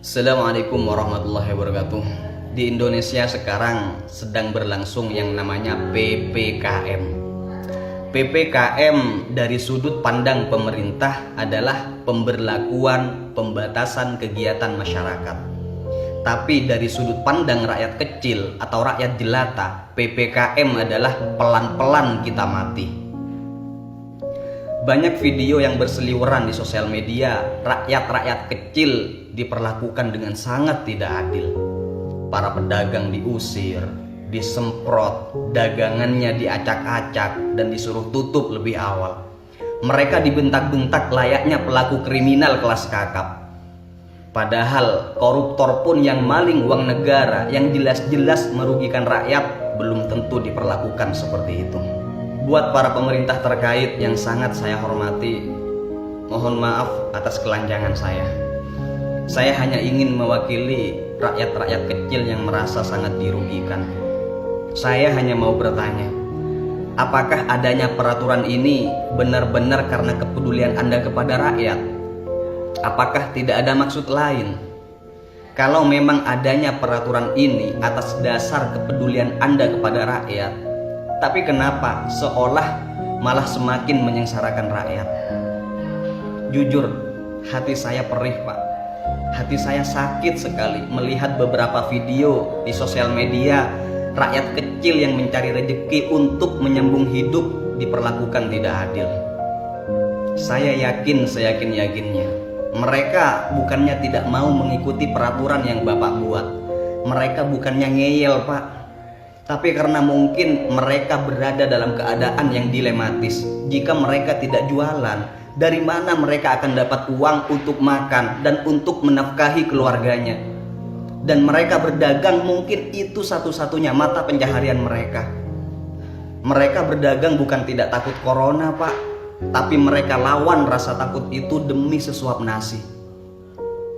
Assalamualaikum warahmatullahi wabarakatuh. Di Indonesia sekarang sedang berlangsung yang namanya PPKM. PPKM dari sudut pandang pemerintah adalah pemberlakuan pembatasan kegiatan masyarakat. Tapi dari sudut pandang rakyat kecil atau rakyat jelata, PPKM adalah pelan-pelan kita mati. Banyak video yang berseliweran di sosial media, rakyat-rakyat kecil diperlakukan dengan sangat tidak adil. Para pedagang diusir, disemprot, dagangannya diacak-acak dan disuruh tutup lebih awal. Mereka dibentak-bentak layaknya pelaku kriminal kelas kakap. Padahal koruptor pun yang maling uang negara yang jelas-jelas merugikan rakyat belum tentu diperlakukan seperti itu. Buat para pemerintah terkait yang sangat saya hormati, mohon maaf atas kelancangan saya. Saya hanya ingin mewakili rakyat-rakyat kecil yang merasa sangat dirugikan. Saya hanya mau bertanya, apakah adanya peraturan ini benar-benar karena kepedulian Anda kepada rakyat? Apakah tidak ada maksud lain? Kalau memang adanya peraturan ini atas dasar kepedulian Anda kepada rakyat, tapi kenapa seolah malah semakin menyengsarakan rakyat? Jujur, hati saya perih, Pak. Hati saya sakit sekali melihat beberapa video di sosial media rakyat kecil yang mencari rezeki untuk menyambung hidup diperlakukan tidak adil. Saya yakin-yakinnya mereka bukannya tidak mau mengikuti peraturan yang Bapak buat. Mereka bukannya ngeyel, Pak. Tapi karena mungkin mereka berada dalam keadaan yang dilematis. Jika mereka tidak jualan, dari mana mereka akan dapat uang untuk makan dan untuk menafkahi keluarganya? Dan mereka berdagang mungkin itu satu-satunya mata pencaharian mereka. Mereka berdagang bukan tidak takut corona, Pak, tapi mereka lawan rasa takut itu demi sesuap nasi.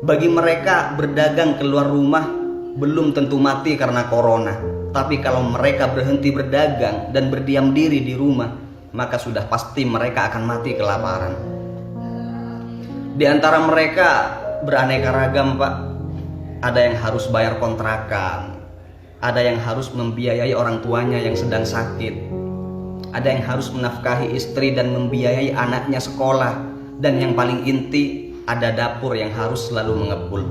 Bagi mereka berdagang keluar rumah belum tentu mati karena corona, tapi kalau mereka berhenti berdagang dan berdiam diri di rumah, maka sudah pasti mereka akan mati kelaparan. Di antara mereka beraneka ragam, Pak. Ada yang harus bayar kontrakan, ada yang harus membiayai orang tuanya yang sedang sakit, ada yang harus menafkahi istri dan membiayai anaknya sekolah, dan yang paling inti ada dapur yang harus selalu mengepul.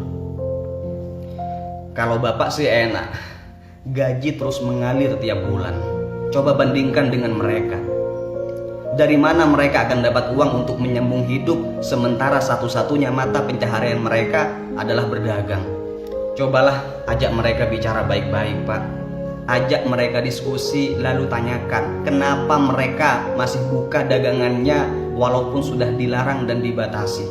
Kalau Bapak sih enak, gaji terus mengalir tiap bulan. Coba bandingkan dengan mereka. Dari mana mereka akan dapat uang untuk menyambung hidup sementara satu-satunya mata pencaharian mereka adalah berdagang? Cobalah ajak mereka bicara baik-baik, Pak. Ajak mereka diskusi lalu tanyakan kenapa mereka masih buka dagangannya walaupun sudah dilarang dan dibatasi.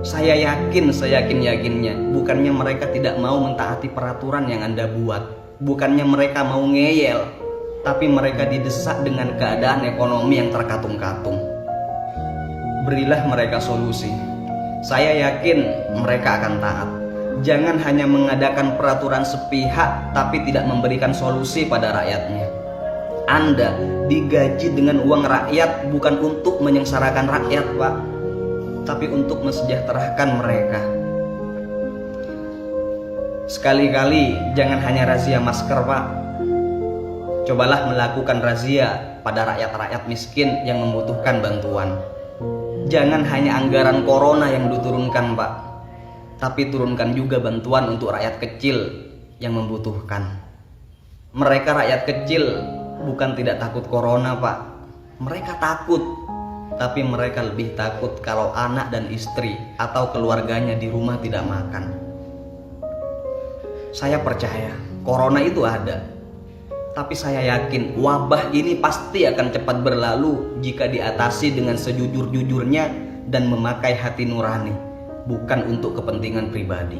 Saya yakinnya bukannya mereka tidak mau mentaati peraturan yang Anda buat, bukannya mereka mau ngeyel, tapi mereka didesak dengan keadaan ekonomi yang terkatung-katung. Berilah mereka solusi. Saya yakin mereka akan taat. Jangan hanya mengadakan peraturan sepihak tapi tidak memberikan solusi pada rakyatnya. Anda digaji dengan uang rakyat bukan untuk menyengsarakan rakyat, Pak, tapi untuk mensejahterakan mereka. Sekali-kali jangan hanya razia masker, Pak. Cobalah melakukan razia pada rakyat-rakyat miskin yang membutuhkan bantuan. Jangan hanya anggaran corona yang diturunkan, Pak, tapi turunkan juga bantuan untuk rakyat kecil yang membutuhkan. Mereka rakyat kecil bukan tidak takut corona, Pak. Mereka takut, tapi mereka lebih takut kalau anak dan istri atau keluarganya di rumah tidak makan. Saya percaya corona itu ada, tapi saya yakin wabah ini pasti akan cepat berlalu jika diatasi dengan sejujur-jujurnya dan memakai hati nurani, bukan untuk kepentingan pribadi.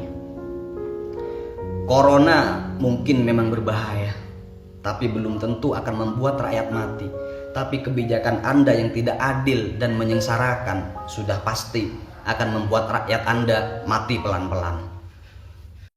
Corona mungkin memang berbahaya, tapi belum tentu akan membuat rakyat mati. Tapi kebijakan Anda yang tidak adil dan menyengsarakan sudah pasti akan membuat rakyat Anda mati pelan-pelan.